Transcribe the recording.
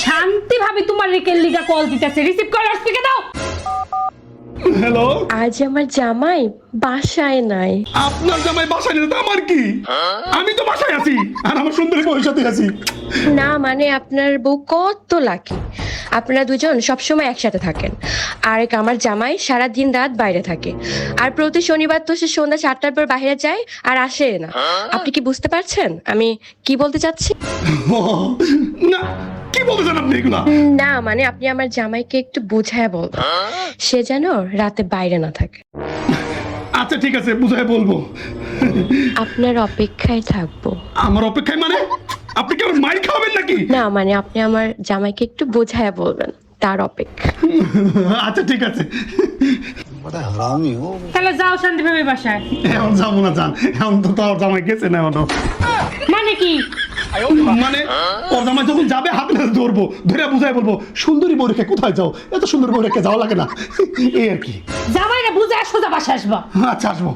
শান্তি ভাবি তোমার রেকের লিগা কল দিতেছে, রিসিভ করো, স্পিকে দাও। হ্যালো, আজ আমার জামাই বাসায় নাই। আপনার জামাই বাসায় নেই তো আমার কি? আমি তো বাসায় আছি আর আমার সুন্দরী বউয়ের সাথে আছি। না মানে আপনার বউ কত লাকি, আপনারা দুজন সবসময় একসাথে থাকেন। আর আমার জামাই সারা দিন রাত বাইরে থাকে, আর প্রতি শনিবার তো সে সন্ধ্যা 7টার পর বাইরে যায় আর আসে না। আপনি কি বুঝতে পারছেন আমি কি বলতে চাচ্ছি? না, কি বলতেছেন আপনি এগুলা? না মানে আপনি আমার জামাইকে একটু বোঝায় বলবেন, সে যেন রাতে বাইরে না থাকে। আচ্ছা ঠিক আছে, বুঝাই বলবো। আপনার অপেক্ষায় থাকবো। আমার অপেক্ষায় মানে? আপনি কি আমার মাইর খাবেন নাকি? না মানে আপনি আমার জামাইকে একটু বোঝায় বলবেন, তার অপেক্ষা। আচ্ছা ঠিক আছে। তাহলে যাও শান্তি ভাবি বাসায়। এখন যাবো না, যান। এখন তো তোর জামাই গেছে না এখনো। মানে কি? মানে ওর জামাই যখন যাবে হাতে হাতে ধরবো, ধরে বুঝাই বলবো, সুন্দরী বউ রেখে কোথায় যাও? এত সুন্দর বউ রেখে যাওয়া লাগে না, এই আর কি। জামাইরা বুঝে সোজা বাসায় আসবা। আচ্ছা আসবো।